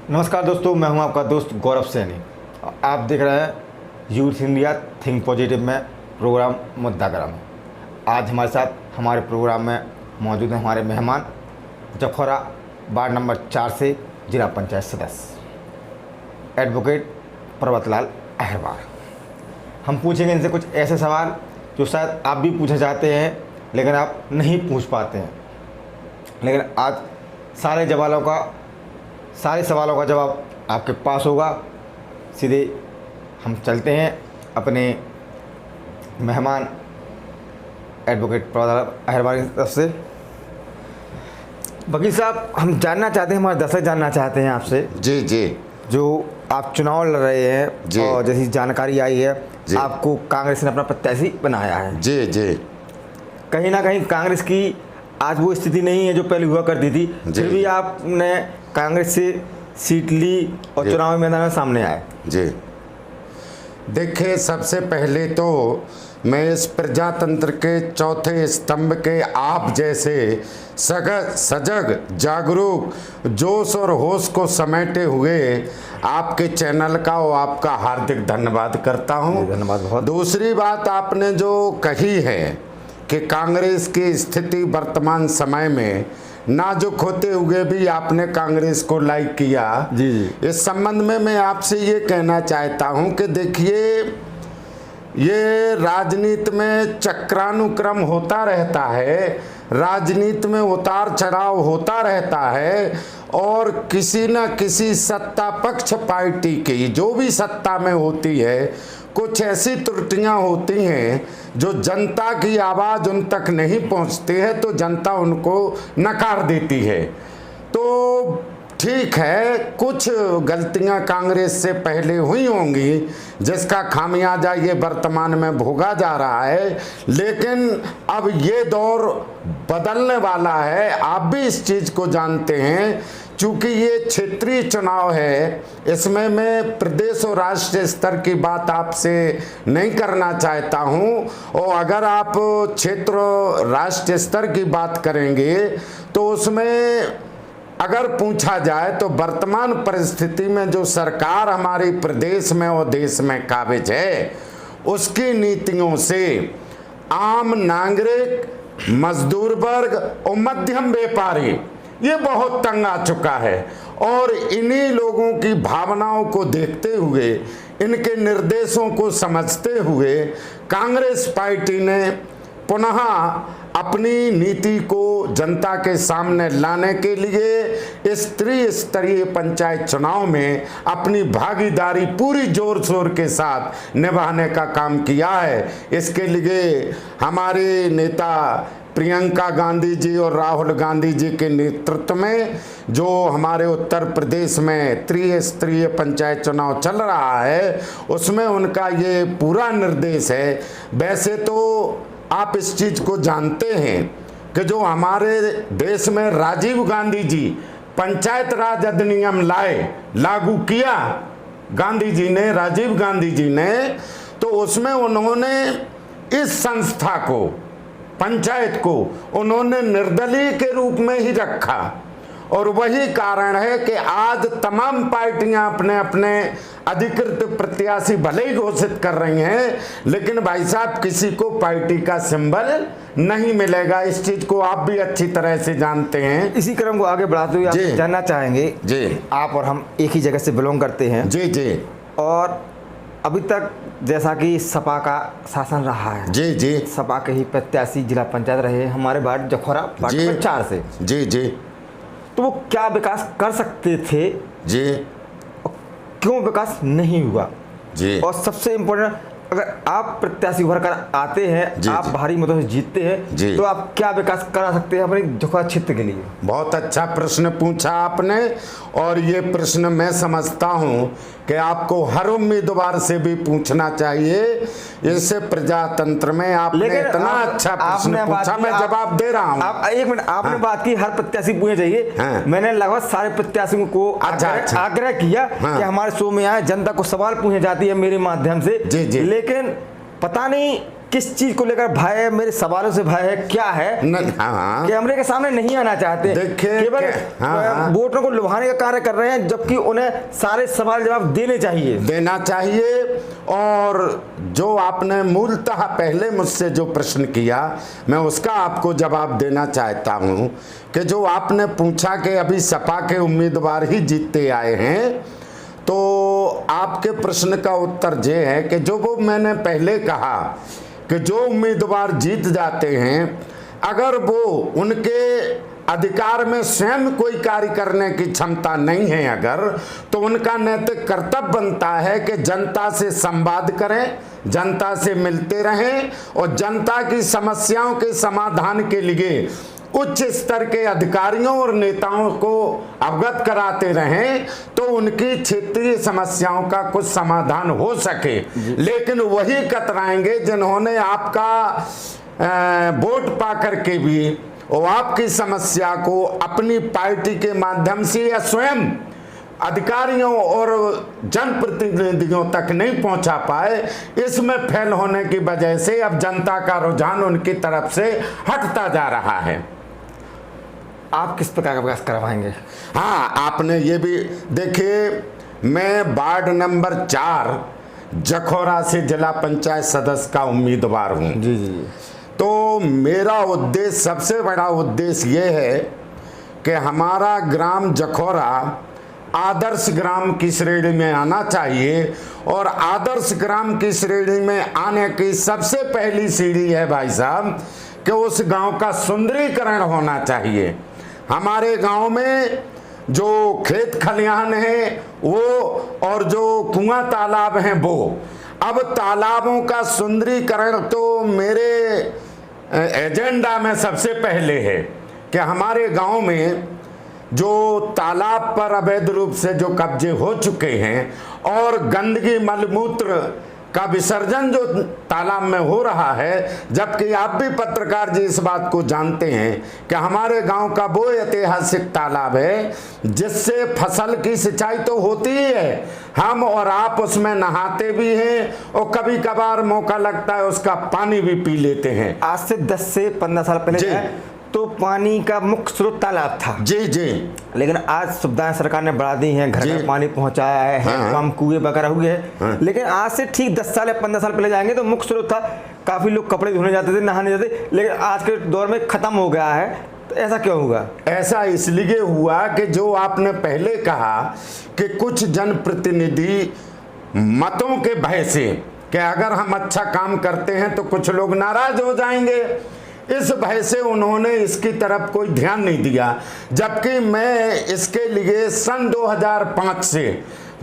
नमस्कार दोस्तों, मैं हूं आपका दोस्त गौरव सैनी। आप देख रहे हैं यूथ इंडिया थिंक पॉजिटिव में प्रोग्राम मुद्दा गरम। आज हमारे साथ हमारे प्रोग्राम में मौजूद हैं हमारे मेहमान जखौरा वार्ड नंबर 4 से जिला पंचायत सदस्य एडवोकेट पर्वतलाल अहिरवार। हम पूछेंगे इनसे कुछ ऐसे सवाल जो शायद आप भी पूछना चाहते हैं लेकिन आप नहीं पूछ पाते हैं, लेकिन आज सारे सवालों का जवाब आपके पास होगा। सीधे हम चलते हैं अपने मेहमान एडवोकेट पर्वतलाल अहिरवार की तरफ से। वकील साहब, हम जानना चाहते हैं, हमारे दर्शक जानना चाहते हैं आपसे जी जी जो आप चुनाव लड़ रहे हैं जी, और जैसी जानकारी आई है जी, आपको कांग्रेस ने अपना प्रत्याशी बनाया है। जी जी कहीं ना कहीं कांग्रेस की आज वो स्थिति नहीं है जो पहले हुआ करती थी, फिर भी आपने कांग्रेस से सीट ली और चुनावी मैदान में सामने आए। जी, देखिए, सबसे पहले तो मैं इस प्रजातंत्र के चौथे स्तंभ के आप जैसे सजग जागरूक जोश और होश को समेटे हुए आपके चैनल का और आपका हार्दिक धन्यवाद करता हूं। धन्यवाद बहुत। दूसरी बात आपने जो कही है कि कांग्रेस की स्थिति वर्तमान समय में नाजुक होते हुए भी आपने कांग्रेस को लाइक किया। जी जी। इस संबंध में मैं आपसे ये कहना चाहता हूं कि देखिए, ये राजनीति में चक्रानुक्रम होता रहता है, राजनीति में उतार चढ़ाव होता रहता है और किसी न किसी सत्ता पक्ष पार्टी की जो भी सत्ता में होती है कुछ ऐसी त्रुटियां होती हैं जो जनता की आवाज़ उन तक नहीं पहुंचती है तो जनता उनको नकार देती है। तो ठीक है, कुछ गलतियां कांग्रेस से पहले हुई होंगी जिसका खामियाजा ये वर्तमान में भोगा जा रहा है, लेकिन अब ये दौर बदलने वाला है। आप भी इस चीज़ को जानते हैं, चूँकि ये क्षेत्रीय चुनाव है, इसमें मैं प्रदेश और राष्ट्रीय स्तर की बात आपसे नहीं करना चाहता हूँ। और अगर आप क्षेत्र राष्ट्रीय स्तर की बात करेंगे तो उसमें अगर पूछा जाए तो वर्तमान परिस्थिति में जो सरकार हमारे प्रदेश में और देश में काबिज है उसकी नीतियों से आम नागरिक, मजदूर वर्ग और मध्यम व्यापारी ये बहुत तंग आ चुका है। और इन्हीं लोगों की भावनाओं को देखते हुए, इनके निर्देशों को समझते हुए कांग्रेस पार्टी ने पुनः अपनी नीति को जनता के सामने लाने के लिए इस त्रिस्तरीय पंचायत चुनाव में अपनी भागीदारी पूरी जोर शोर के साथ निभाने का काम किया है। इसके लिए हमारे नेता प्रियंका गांधी जी और राहुल गांधी जी के नेतृत्व में जो हमारे उत्तर प्रदेश में त्रिस्तरीय पंचायत चुनाव चल रहा है उसमें उनका ये पूरा निर्देश है। वैसे तो आप इस चीज़ को जानते हैं कि जो हमारे देश में राजीव गांधी जी पंचायत राज अधिनियम लागू किया गांधी जी ने, राजीव गांधी जी ने, तो उसमें उन्होंने इस संस्था को, पंचायत को उन्होंने निर्दलीय के रूप में ही रखा। और वही कारण है कि आज तमाम पार्टियां अपने अपने अधिकृत प्रत्याशी भले ही घोषित कर रही हैं, लेकिन भाई साहब किसी को पार्टी का सिंबल नहीं मिलेगा। इस चीज को आप भी अच्छी तरह से जानते हैं। इसी क्रम को आगे बढ़ाते हुए आप जानना चाहेंगे जी, आप और हम एक ही जगह से बिलोंग करते हैं जी जी, और अभी तक जैसा कि सपा का शासन रहा है, जी जी, सपा के ही प्रत्याशी जिला पंचायत रहे हमारे वार्ड जखौरा वार्ड 4 से, जी जी, तो वो क्या विकास कर सकते थे जी, क्यों विकास नहीं हुआ जी, और सबसे इम्पोर्टेंट, अगर आप प्रत्याशी उभर कर आते हैं, आप भारी मतों से जीतते हैं, तो आप क्या विकास करा सकते हैं अपने जखौरा क्षेत्र के लिए? बहुत अच्छा प्रश्न पूछा आपने, और ये प्रश्न मैं समझता हूँ कि आपको हर उम्मीदवार से भी पूछना चाहिए। इस प्रजातंत्र में आपने इतना अच्छा प्रश्न पूछा, मैं जवाब दे रहा हूँ। आप एक मिनट, आपने बात की हर प्रत्याशी पूछना चाहिए, मैंने लगभग सारे प्रत्याशियों को आग्रह किया कि हमारे शो में आए, जनता को सवाल पूछे जाती है मेरे माध्यम से, लेकिन पता नहीं किस चीज को लेकर भय है, मेरे सवालों से भय है, क्या है हाँ, कि कैमरे के सामने नहीं आना चाहते, देखिए केवल वोटरों को लुभाने का कार्य कर रहे हैं, जबकि उन्हें सारे सवाल जवाब देना चाहिए। और जो आपने मूलतः पहले मुझसे जो प्रश्न किया, मैं उसका आपको जवाब देना चाहता हूं कि जो आपने पूछा कि अभी सपा के उम्मीदवार ही जीतते आए हैं, तो आपके प्रश्न का उत्तर ये है कि जो वो मैंने पहले कहा कि जो उम्मीदवार जीत जाते हैं, अगर वो उनके अधिकार में स्वयं कोई कार्य करने की क्षमता नहीं है अगर, तो उनका नैतिक कर्तव्य बनता है कि जनता से संवाद करें, जनता से मिलते रहें और जनता की समस्याओं के समाधान के लिए उच्च स्तर के अधिकारियों और नेताओं को अवगत कराते रहें, तो उनकी क्षेत्रीय समस्याओं का कुछ समाधान हो सके। लेकिन वही कतराएंगे जिन्होंने आपका वोट पा करके भी और आपकी समस्या को अपनी पार्टी के माध्यम से या स्वयं अधिकारियों और जनप्रतिनिधियों तक नहीं पहुंचा पाए, इसमें फेल होने की वजह से अब जनता का रुझान उनकी तरफ से हटता जा रहा है। आप किस प्रकार का विकास करवाएंगे? हाँ, आपने ये भी देखिए, मैं वार्ड नंबर 4 जखौरा से जिला पंचायत सदस्य का उम्मीदवार हूँ। जी जी। तो मेरा उद्देश्य, सबसे बड़ा उद्देश्य ये है कि हमारा ग्राम जखौरा आदर्श ग्राम की श्रेणी में आना चाहिए। और आदर्श ग्राम की श्रेणी में आने की सबसे पहली सीढ़ी है भाई साहब कि उस गांव का सुंदरीकरण होना चाहिए। हमारे गांव में जो खेत खलिहान है वो और जो कुआं तालाब हैं वो, अब तालाबों का सुंदरीकरण तो मेरे एजेंडा में सबसे पहले है कि हमारे गांव में जो तालाब पर अवैध रूप से जो कब्जे हो चुके हैं और गंदगी मलमूत्र का विसर्जन जो तालाब में हो रहा है, जबकि आप भी पत्रकार जी इस बात को जानते हैं कि हमारे गांव का वो ऐतिहासिक तालाब है जिससे फसल की सिंचाई तो होती ही है, हम और आप उसमें नहाते भी हैं और कभी कभार मौका लगता है उसका पानी भी पी लेते हैं। आज से 10 से 15 साल पहले तो पानी का मुख्य स्रोत तालाब था। जी जी। लेकिन आज सुविधाएं सरकार ने बढ़ा दी हैं, घर घर पानी पहुंचाया है, हैंडपंप कुएं वगैरह हुए हैं। लेकिन आज से ठीक 10 साल या 15 साल पहले जाएंगे तो मुख्य स्रोत था, काफी लोग कपड़े धोने जाते थे, नहाने जाते, लेकिन आज के दौर में खत्म हो गया है। तो ऐसा क्यों हुआ? ऐसा इसलिए हुआ कि जो आपने पहले कहा कि कुछ जनप्रतिनिधि मतों के भय से कि अगर हम अच्छा काम करते हैं तो कुछ लोग नाराज हो जाएंगे, इस भय से उन्होंने इसकी तरफ कोई ध्यान नहीं दिया। जबकि मैं इसके लिए सन 2005 से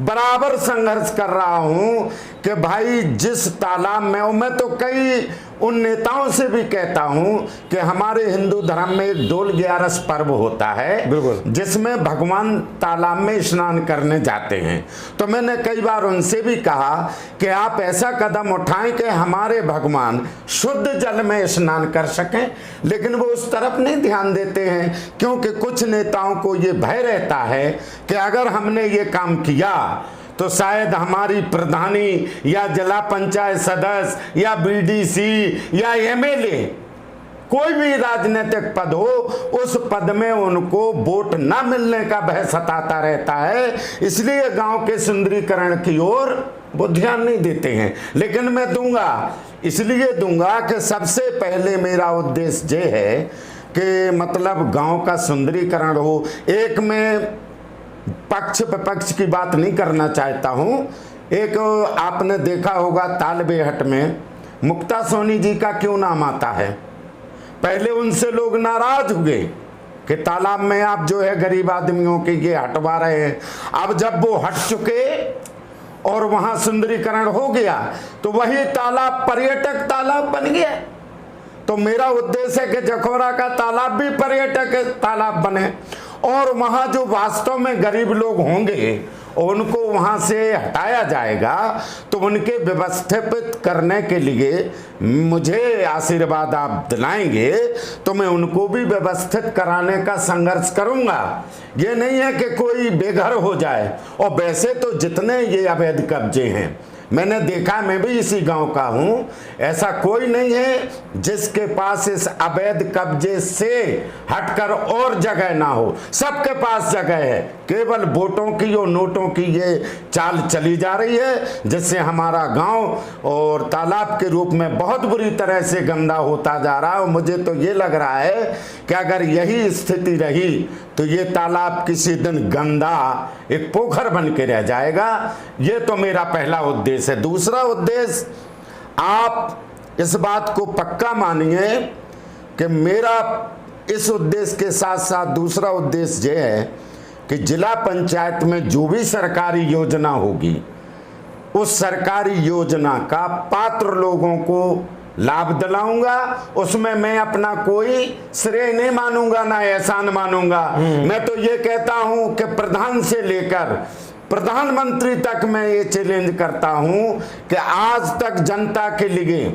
बराबर संघर्ष कर रहा हूं कि भाई जिस तालाब में, और मैं तो कई उन नेताओं से भी कहता हूं कि हमारे हिंदू धर्म में एक डोल ग्यारस पर्व होता है, बिल्कुल, जिसमें भगवान तालाब में स्नान करने जाते हैं। तो मैंने कई बार उनसे भी कहा कि आप ऐसा कदम उठाएं कि हमारे भगवान शुद्ध जल में स्नान कर सकें, लेकिन वो उस तरफ नहीं ध्यान देते हैं, क्योंकि कुछ नेताओं को ये भय रहता है कि अगर हमने ये काम किया तो शायद हमारी प्रधानी या जिला पंचायत सदस्य या बीडीसी या एमएलए, कोई भी राजनीतिक पद हो, उस पद में उनको वोट ना मिलने का भय सताता रहता है। इसलिए गांव के सुंदरीकरण की ओर वो ध्यान नहीं देते हैं। लेकिन मैं दूंगा, इसलिए दूंगा कि सबसे पहले मेरा उद्देश्य ये है कि मतलब गांव का सुंदरीकरण हो। एक में पक्ष विपक्ष की बात नहीं करना चाहता हूं। एक आपने देखा होगा तालबेहट में मुक्ता सोनी जी का क्यों नाम आता है। पहले उनसे लोग नाराज हुए कि तालाब में आप जो है गरीब आदमियों के ये हटवा रहे हैं। अब जब वो हट चुके और वहां सुंदरीकरण हो गया तो वही तालाब पर्यटक तालाब बन गया। तो मेरा उद्देश्य है कि जखौरा का तालाब भी पर्यटक तालाब बने और वहां जो वास्तव में गरीब लोग होंगे उनको वहां से हटाया जाएगा। तो उनके व्यवस्थित करने के लिए मुझे आशीर्वाद आप दिलाएंगे तो मैं उनको भी व्यवस्थित कराने का संघर्ष करूंगा। ये नहीं है कि कोई बेघर हो जाए। और वैसे तो जितने ये अवैध कब्जे हैं मैंने देखा, मैं भी इसी गांव का हूं, ऐसा कोई नहीं है जिसके पास इस अवैध कब्जे से हटकर और जगह ना हो। सबके पास जगह है, केवल वोटों की और नोटों की ये चाल चली जा रही है, जिससे हमारा गांव और तालाब के रूप में बहुत बुरी तरह से गंदा होता जा रहा है। और मुझे तो ये लग रहा है कि अगर यही स्थिति रही तो ये तालाब किसी दिन गंदा एक पोखर बन के रह जाएगा। ये तो मेरा पहला उद्देश्य है। दूसरा उद्देश्य, आप इस बात को पक्का मानिए कि मेरा इस उद्देश्य के साथ साथ दूसरा उद्देश्य ये है कि जिला पंचायत में जो भी सरकारी योजना होगी, उस सरकारी योजना का पात्र लोगों को लाभ दिलाऊंगा। उसमें मैं अपना कोई श्रेय नहीं मानूंगा, ना एहसान मानूंगा। मैं तो ये कहता हूं कि प्रधान से लेकर प्रधानमंत्री तक मैं ये चैलेंज करता हूं कि आज तक जनता के लिए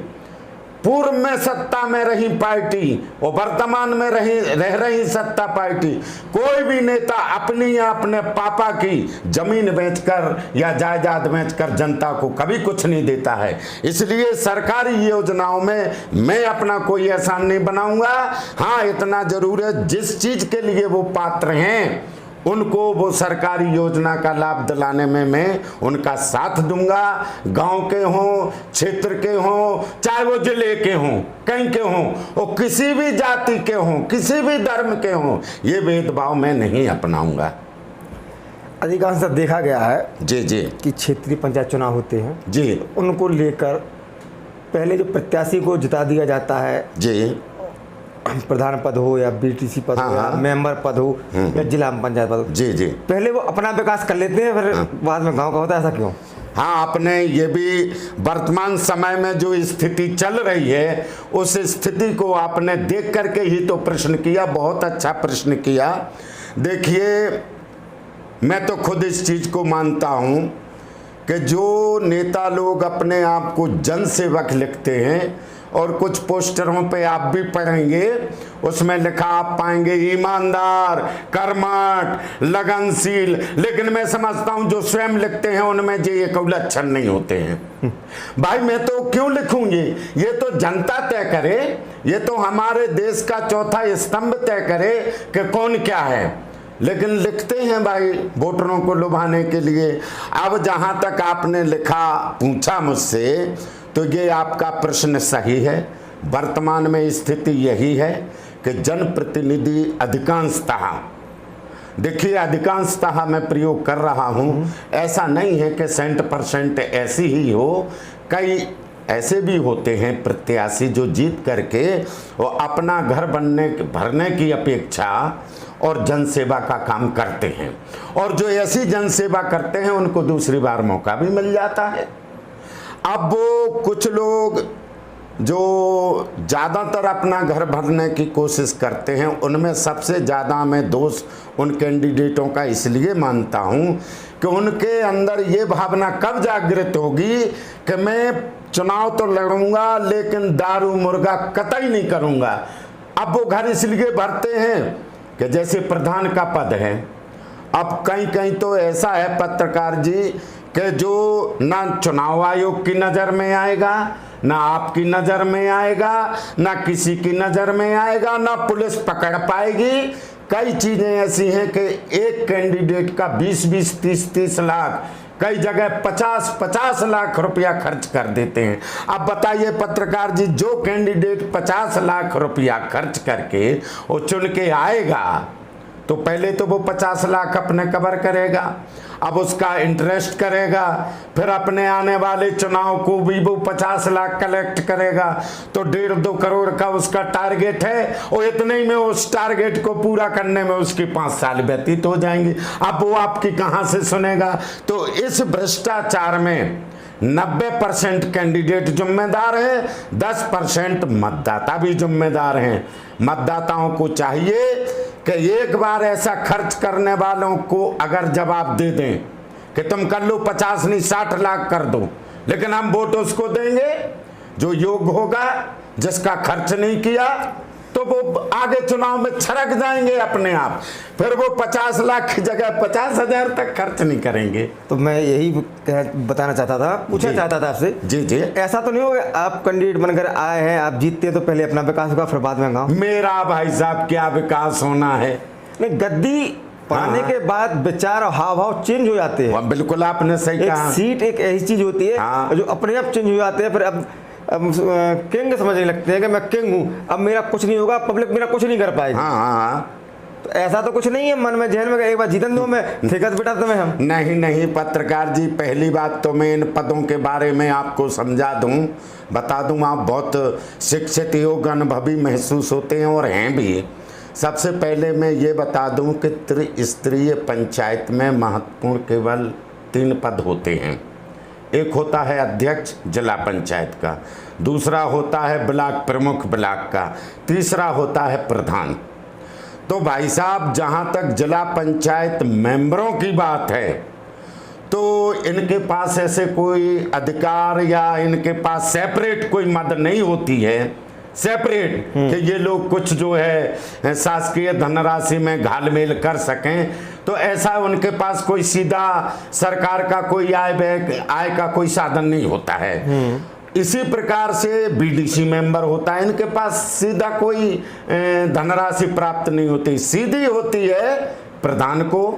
पूर्व में सत्ता में रही पार्टी और वर्तमान में रह रही सत्ता पार्टी, कोई भी नेता अपनी या अपने पापा की जमीन बेचकर या जायदाद बेचकर जनता को कभी कुछ नहीं देता है। इसलिए सरकारी योजनाओं में मैं अपना कोई एहसान नहीं बनाऊंगा। हाँ, इतना जरूर है, जिस चीज के लिए वो पात्र हैं उनको वो सरकारी योजना का लाभ दिलाने में मैं उनका साथ दूंगा। गांव के हों, क्षेत्र के हों, चाहे वो जिले के हों, कहीं के हों, और किसी भी जाति के हों, किसी भी धर्म के हों, ये भेदभाव मैं नहीं अपनाऊंगा। अधिकांशतः देखा गया है जी जी कि क्षेत्रीय पंचायत चुनाव होते हैं जी, उनको लेकर पहले जो प्रत्याशी को जिता दिया जाता है, जी, प्रधान पद हो या बीटीसी पद हो या मेंबर पद हो या जिला पंचायत पद हो, जी जी, पहले वो अपना विकास कर लेते हैं, फिर बाद में गांव का होता है। ऐसा क्यों? हाँ, आपने ये भी वर्तमान समय में जो स्थिति चल रही है उस स्थिति को आपने देख करके ही तो प्रश्न किया। बहुत अच्छा प्रश्न किया। देखिए, मैं तो खुद इस चीज को मानता हूं कि जो नेता लोग अपने आप को जन सेवक लिखते हैं, और कुछ पोस्टरों पे आप भी पढ़ेंगे, उसमें लिखा आप पाएंगे ईमानदार, कर्मठ, लगनशील, लेकिन मैं समझता हूं जो स्वयं लिखते हैं उनमें ये कौल लक्षण नहीं होते हैं। भाई मैं तो क्यों लिखूंगी? ये तो जनता तय करे, ये तो हमारे देश का चौथा स्तंभ तय करे कि कौन क्या है। लेकिन लिखते हैं भाई वोटरों को लुभाने के लिए। अब जहां तक आपने लिखा पूछा मुझसे, तो ये आपका प्रश्न सही है। वर्तमान में स्थिति यही है कि जनप्रतिनिधि अधिकांशतः, देखिए अधिकांशतः मैं प्रयोग कर रहा हूं, ऐसा नहीं है कि 100% ऐसी ही हो। कई ऐसे भी होते हैं प्रत्याशी जो जीत करके वो अपना घर भरने की अपेक्षा और जनसेवा का काम करते हैं, और जो ऐसी जनसेवा करते हैं उनको दूसरी बार मौका भी मिल जाता है। अब वो कुछ लोग जो ज़्यादातर अपना घर भरने की कोशिश करते हैं, उनमें सबसे ज़्यादा मैं दोष उन कैंडिडेटों का इसलिए मानता हूं कि उनके अंदर ये भावना कब जागृत होगी कि मैं चुनाव तो लड़ूंगा लेकिन दारू मुर्गा कतई नहीं करूंगा। अब वो घर इसलिए भरते हैं कि जैसे प्रधान का पद है, अब कहीं कहीं तो ऐसा है पत्रकार जी कि जो ना चुनाव आयोग की नज़र में आएगा, ना आपकी नज़र में आएगा, ना किसी की नज़र में आएगा, ना पुलिस पकड़ पाएगी। कई चीज़ें ऐसी हैं कि एक कैंडिडेट का 20-20, 30-30 लाख, कई जगह 50-50 लाख रुपया खर्च कर देते हैं। अब बताइए पत्रकार जी, जो कैंडिडेट 50 लाख रुपया खर्च करके वो चुन के आएगा, तो पहले तो वो 50 लाख अपने कवर करेगा, अब उसका इंटरेस्ट करेगा, फिर अपने आने वाले चुनाव को भी वो 50 लाख कलेक्ट करेगा, तो 1.5-2 करोड़ का उसका टारगेट है, और इतने ही में उस टारगेट को पूरा करने में उसके 5 साल व्यतीत हो जाएंगे। अब वो आपकी कहाँ से सुनेगा? तो इस भ्रष्टाचार में 90% कैंडिडेट जिम्मेदार है, 10% मतदाता भी जिम्मेदार हैं। मतदाताओं को चाहिए कि एक बार ऐसा खर्च करने वालों को अगर जवाब दे दें कि तुम कर लो 50 नहीं 60 लाख कर दो, लेकिन हम वोट उसको देंगे जो योग्य होगा, जिसका खर्च नहीं किया, तो वो आगे चुनाव में छरक जाएंगे अपने आप, फिर वो 50 लाख की जगह 50,000 तक खर्च नहीं करेंगे। तो मैं यही बताना चाहता था, पूछना चाहता था आपसे। जी जी। ऐसा तो नहीं होगा आप कैंडिडेट बनकर आए हैं, आप जीतते हैं तो पहले अपना विकास होगा फिर बाद में गाँव? मेरा भाई साहब क्या विकास होना है? नहीं, गद्दी पाने के बाद विचार और हाव भाव चेंज हो जाते हैं। बिल्कुल आपने सही कहा। एक सीट एक ऐसी चीज होती है जो अपने आप चेंज हो जाते हैं। फिर अब किंग समझने लगते हैं कि मैं किंग हूँ, अब मेरा कुछ नहीं होगा, पब्लिक मेरा कुछ नहीं कर पाएगी। तो ऐसा तो कुछ नहीं है मन में, जहन में एक बार जीतन दो मैं ठेकत बेटा तुम्हें हम। नहीं नहीं पत्रकार जी, पहली बात तो मैं इन पदों के बारे में आपको समझा दूं, बता दूं, आप बहुत शिक्षित योग अनुभवी महसूस होते हैं और हैं भी। सबसे पहले मैं ये बता दूं कि त्रिस्तरीय पंचायत में महत्वपूर्ण केवल 3 पद होते हैं। एक होता है अध्यक्ष जिला पंचायत का, दूसरा होता है ब्लॉक प्रमुख ब्लॉक का, तीसरा होता है प्रधान। तो भाई साहब जहां तक जिला पंचायत मेंबरों की बात है तो इनके पास ऐसे कोई अधिकार या इनके पास सेपरेट कोई मद नहीं होती है, सेपरेट कि ये लोग कुछ जो है शासकीय धनराशि में घालमेल कर सकें। तो ऐसा उनके पास कोई सीधा सरकार का कोई आय का कोई साधन नहीं होता है। इसी प्रकार से बीडीसी मेंबर होता है, इनके पास सीधा कोई धनराशि प्राप्त नहीं होती, सीधी होती है प्रधान को,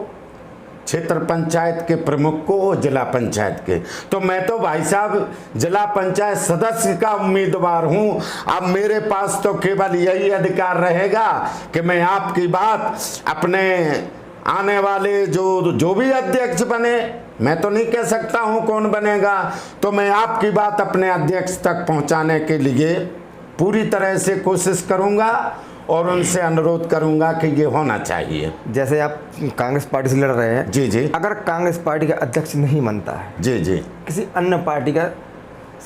क्षेत्र पंचायत के प्रमुख को और जिला पंचायत के। तो मैं तो भाई साहब जिला पंचायत सदस्य का उम्मीदवार हूं। अब मेरे पास तो केवल यही अधिकार रहेगा कि मैं आपकी बात अपने आने वाले जो भी अध्यक्ष बने, मैं तो नहीं कह सकता हूं कौन बनेगा, तो मैं आपकी बात अपने अध्यक्ष तक पहुंचाने के लिए पूरी तरह से कोशिश करूंगा और उनसे अनुरोध करूंगा कि ये होना चाहिए। जैसे आप कांग्रेस पार्टी से लड़ रहे हैं, जी जी, अगर कांग्रेस पार्टी का अध्यक्ष नहीं बनता है, जी जी, किसी अन्य पार्टी का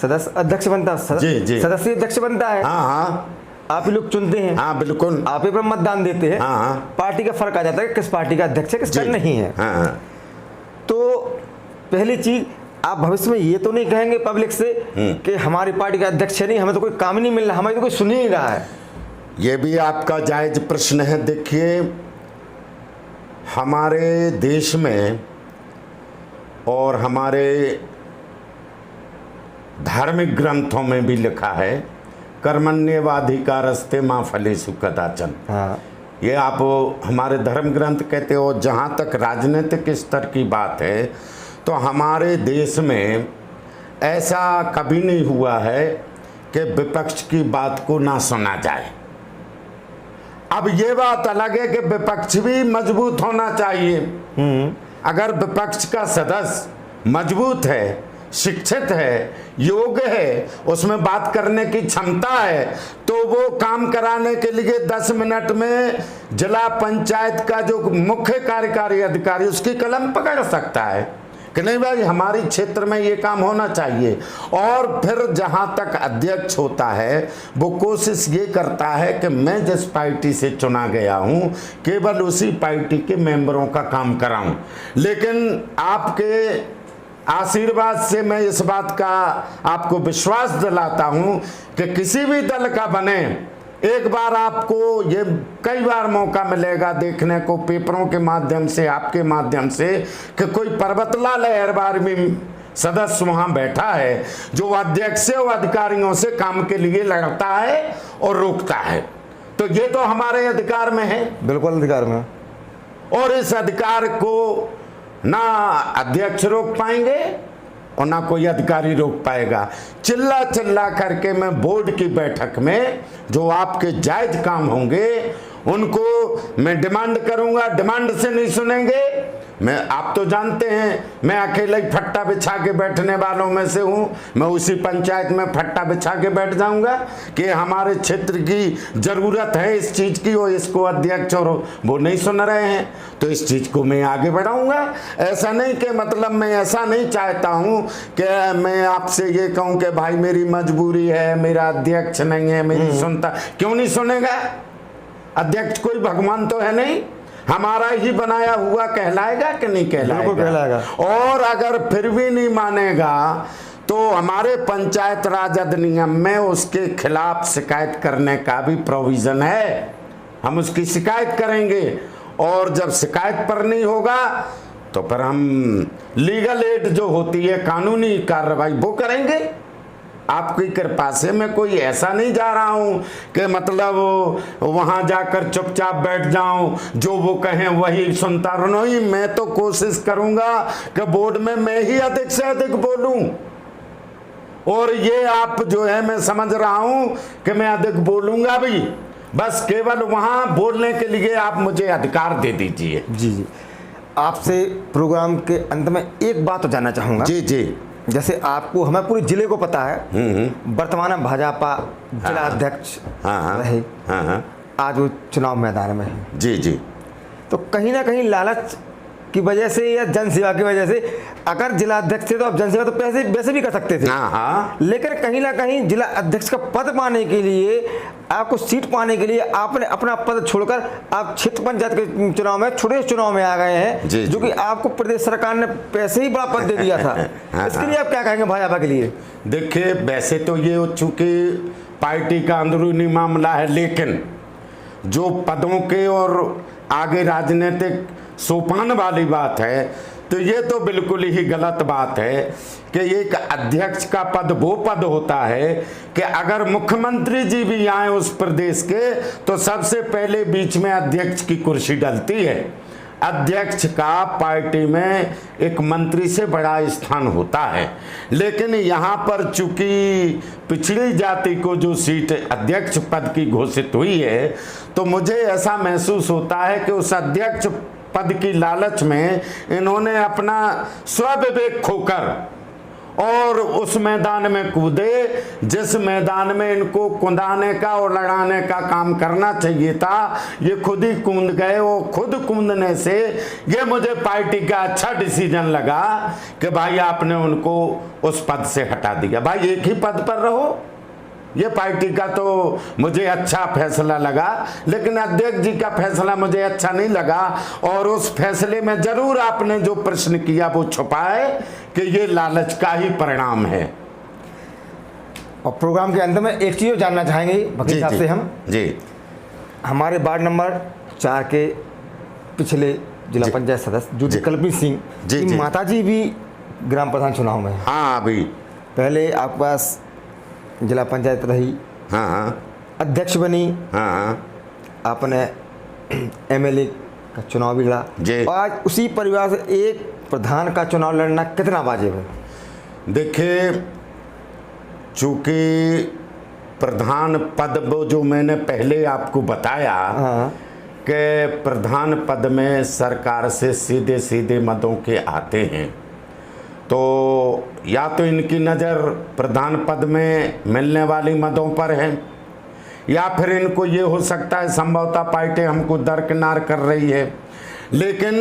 सदस्य अध्यक्ष बनता है, जी जी, सदस्य अध्यक्ष बनता है, हाँ हाँ, आप ही लोग चुनते हैं, हाँ बिल्कुल, आप ही पर मतदान देते हैं, हाँ, पार्टी का फर्क आ जाता है किस पार्टी का अध्यक्ष है किसका नहीं है। हाँ। तो पहली चीज, आप भविष्य में ये तो नहीं कहेंगे पब्लिक से कि हमारी पार्टी का अध्यक्ष है नहीं, हमें तो कोई काम ही नहीं मिल रहा, हमें तो कोई सुन ही नहीं रहा है। ये भी आपका जायज प्रश्न है। देखिए हमारे देश में और हमारे धार्मिक ग्रंथों में भी लिखा है, कर्मण्येवाधिकारस्ते मा फलेषु कदाचन। हाँ। ये आप हमारे धर्म ग्रंथ कहते हो। जहाँ तक राजनीतिक स्तर की बात है तो हमारे देश में ऐसा कभी नहीं हुआ है कि विपक्ष की बात को ना सुना जाए। अब ये बात अलग है कि विपक्ष भी मजबूत होना चाहिए। अगर विपक्ष का सदस्य मजबूत है, शिक्षित है, योग्य है, उसमें बात करने की क्षमता है, तो वो काम कराने के लिए 10 मिनट में जिला पंचायत का जो मुख्य कार्यकारी अधिकारी उसकी कलम पकड़ सकता है कि नहीं भाई हमारी क्षेत्र में ये काम होना चाहिए। और फिर जहाँ तक अध्यक्ष होता है वो कोशिश ये करता है कि मैं जिस पार्टी से चुना गया हूँ केवल उसी पार्टी के मेंबरों का काम कराऊं। लेकिन आपके आशीर्वाद से मैं इस बात का आपको विश्वास दिलाता हूँ कि किसी भी दल का बने, एक बार आपको ये कई बार मौका मिलेगा देखने को पेपरों के माध्यम से, आपके माध्यम से, कि कोई पर्वतलाल अहिरवार में सदस्य वहां बैठा है जो अध्यक्ष और अधिकारियों से काम के लिए लड़ता है और रोकता है। तो ये तो हमारे अधिकार में है, बिल्कुल अधिकार में। और इस अधिकार को ना अध्यक्ष रोक पाएंगे और ना कोई अधिकारी रोक पाएगा। चिल्ला चिल्ला करके मैं बोर्ड की बैठक में जो आपके जायज काम होंगे उनको मैं डिमांड करूंगा, डिमांड से नहीं सुनेंगे। मैं, आप तो जानते हैं मैं अकेले ही फट्टा बिछा के बैठने वालों में से हूं। मैं उसी पंचायत में फट्टा बिछा के बैठ जाऊंगा कि हमारे क्षेत्र की जरूरत है इस चीज की और इसको अध्यक्ष और वो नहीं सुन रहे हैं, तो इस चीज को मैं आगे बढ़ाऊंगा। ऐसा नहीं कि मतलब मैं ऐसा नहीं चाहता हूं कि मैं आपसे ये कहूं कि भाई मेरी मजबूरी है, मेरा अध्यक्ष नहीं है, मेरी सुनता। क्यों नहीं सुनेगा? अध्यक्ष कोई भगवान तो है नहीं, हमारा ही बनाया हुआ कहलाएगा कि नहीं कहलाएगा? कहलाएगा। और अगर फिर भी नहीं मानेगा तो हमारे पंचायत राज अधिनियम में उसके खिलाफ शिकायत करने का भी प्रोविजन है। हम उसकी शिकायत करेंगे और जब शिकायत पर नहीं होगा तो फिर हम लीगल एड जो होती है, कानूनी कार्रवाई, वो करेंगे। आपकी कृपा से मैं कोई ऐसा नहीं जा रहा हूं कि मतलब वहां जाकर चुपचाप बैठ जाऊं, जो वो कहें वही सुनता रहूं। नहीं, मैं तो कोशिश करूंगा कि बोर्ड में मैं ही अधिक से अधिक बोलूं। और ये आप जो है, मैं समझ रहा हूं कि मैं अधिक बोलूंगा भी, बस केवल वहां बोलने के लिए आप मुझे अधिकार दे दीजिए। जी जी, आपसे प्रोग्राम के अंत में एक बात तो जानना चाहूँगा। जी जी। जैसे आपको, हमें पूरे जिले को पता है, वर्तमान में भाजपा जिला अध्यक्ष रहे, आज वो चुनाव मैदान में है। जी जी। तो कहीं ना कहीं लालच की वजह से या जन सेवा की वजह से, अगर जिला अध्यक्ष थे तो आप जन सेवा तो पैसे वैसे भी कर सकते थे, लेकिन कहीं ना कहीं जिला अध्यक्ष का पद पाने के लिए, आपको सीट पाने के लिए आपने अपना पद छोड़कर आप क्षेत्र पंचायत के चुनाव में, छोटे चुनाव में आ गए हैं, जो कि आपको प्रदेश सरकार ने पैसे ही बड़ा पद दे दिया था। इसके लिए आप क्या कहेंगे भाजपा के लिए? देखिए, वैसे तो ये चूंकि पार्टी का अंदरूनी मामला है, लेकिन जो पदों के और आगे राजनीतिक सोपान वाली बात है, तो ये तो बिल्कुल ही गलत बात है कि एक अध्यक्ष का पद वो पद होता है कि अगर मुख्यमंत्री जी भी आए उस प्रदेश के, तो सबसे पहले बीच में अध्यक्ष की कुर्सी डलती है। अध्यक्ष का पार्टी में एक मंत्री से बड़ा स्थान होता है। लेकिन यहाँ पर चूंकि पिछड़ी जाति को जो सीट अध्यक्ष पद की घोषित हुई है, तो मुझे ऐसा महसूस होता है कि उस अध्यक्ष पद की लालच में इन्होंने अपना स्वविवेक खोकर और उस मैदान में कूदे, जिस मैदान में इनको कूदाने का और लड़ाने का काम करना चाहिए था, ये खुद ही कूद गए। वो खुद कूदने से ये मुझे पार्टी का अच्छा डिसीजन लगा कि भाई आपने उनको उस पद से हटा दिया। भाई एक ही पद पर रहो, ये पार्टी का तो मुझे अच्छा फैसला लगा, लेकिन अध्यक्ष जी का फैसला मुझे अच्छा नहीं लगा। और उस फैसले में जरूर आपने जो प्रश्न किया वो छुपा है कि ये लालच का ही परिणाम है। और प्रोग्राम के अंत में एक चीज़ जानना चाहेंगे वकील साहब से हम। जी, हमारे वार्ड नंबर 4 के पिछले जिला पंचायत सदस्य जो कल्पनी सिंह की माताजी भी ग्राम प्रधान चुनाव में है। हाँ, अभी पहले आपके पास जिला पंचायत रही, अध्यक्ष बनी, आपने एमएलए का चुनाव भी लड़ा, आज उसी परिवार से एक प्रधान का चुनाव लड़ना कितना वाजिब है? देखिए, चूंकि प्रधान पद वो जो मैंने पहले आपको बताया कि प्रधान पद में सरकार से सीधे सीधे मदों के आते हैं, तो या तो इनकी नज़र प्रधान पद में मिलने वाली मदों पर है, या फिर इनको ये हो सकता है संभवतः पार्टी हमको दरकिनार कर रही है, लेकिन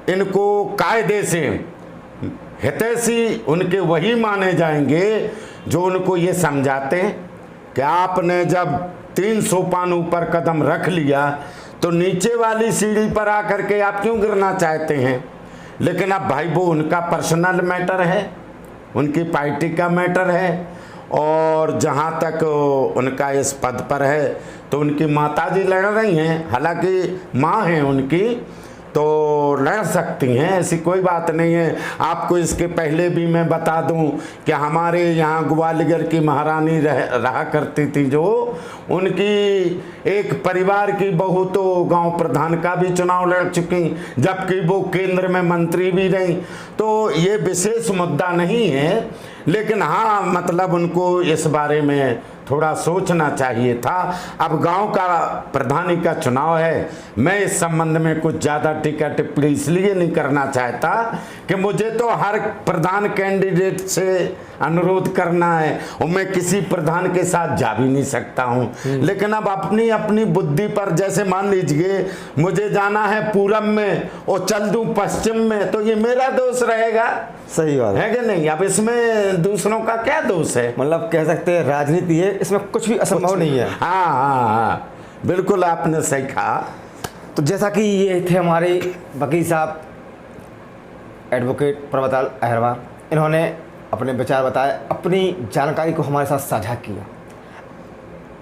इनको कायदे से हितैषी उनके वही माने जाएंगे जो उनको ये समझाते हैं कि आपने जब 3 सोपान ऊपर कदम रख लिया तो नीचे वाली सीढ़ी पर आकर के आप क्यों गिरना चाहते हैं। लेकिन अब भाई वो उनका पर्सनल मैटर है, उनकी पार्टी का मैटर है, और जहाँ तक उनका इस पद पर है तो उनकी माताजी लड़ रही हैं, हालांकि माँ हैं उनकी, तो लड़ सकती हैं, ऐसी कोई बात नहीं है। आपको इसके पहले भी मैं बता दूं कि हमारे यहाँ ग्वालियर की महारानी रहा करती थी, जो उनकी एक परिवार की बहू तो गांव प्रधान का भी चुनाव लड़ चुकी, जबकि वो केंद्र में मंत्री भी रही। तो ये विशेष मुद्दा नहीं है, लेकिन हाँ मतलब उनको इस बारे में थोड़ा सोचना चाहिए था। अब गांव का प्रधानी का चुनाव है, मैं इस संबंध में कुछ ज़्यादा टीका टिप्पणी इसलिए नहीं करना चाहता कि मुझे तो हर प्रधान कैंडिडेट से अनुरोध करना है और मैं किसी प्रधान के साथ जा भी नहीं सकता हूं। लेकिन अब अपनी अपनी बुद्धि पर, जैसे मान लीजिए मुझे जाना है पूरब में और चल दूं पश्चिम में, तो ये मेरा दोष रहेगा। सही बात है कि नहीं? अब इसमें दूसरों का क्या दोष है? मतलब कह सकते हैं राजनीति है, इसमें कुछ भी असंभव नहीं है। हाँ, बिल्कुल आपने सही कहा। तो जैसा कि ये थे हमारे वकील साहब एडवोकेट पर्वताल अहरवार, इन्होंने अपने विचार बताए, अपनी जानकारी को हमारे साथ साझा किया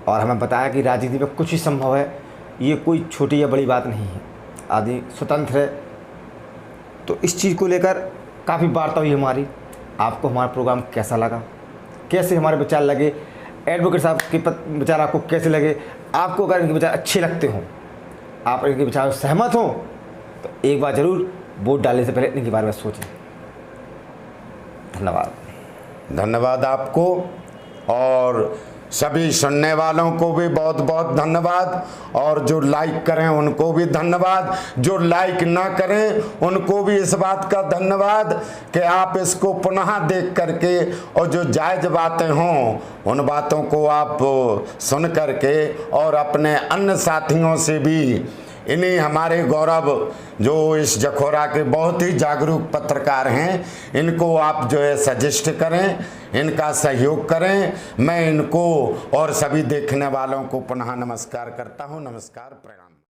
और हमें बताया कि राजनीति में कुछ ही संभव है, ये कोई छोटी या बड़ी बात नहीं है, आदमी स्वतंत्र है। तो इस चीज़ को लेकर काफ़ी वार्ता हुई हमारी। आपको हमारा प्रोग्राम कैसा लगा, कैसे हमारे विचार लगे, एडवोकेट साहब के विचार आपको कैसे लगे? आपको अगर इनके विचार अच्छे लगते हों, आप इनके विचार से सहमत हों, तो एक बार ज़रूर वोट डालने से पहले इनके बारे में सोचें। धन्यवाद। धन्यवाद आपको, और सभी सुनने वालों को भी बहुत बहुत धन्यवाद, और जो लाइक करें उनको भी धन्यवाद, जो लाइक ना करें उनको भी इस बात का धन्यवाद कि आप इसको पुनः देख करके और जो जायज़ बातें हों उन बातों को आप सुन करके और अपने अन्य साथियों से भी इन्हीं हमारे गौरव जो इस जखौरा के बहुत ही जागरूक पत्रकार हैं, इनको आप जो है सजेस्ट करें, इनका सहयोग करें। मैं इनको और सभी देखने वालों को पुनः नमस्कार करता हूं। नमस्कार, प्रणाम।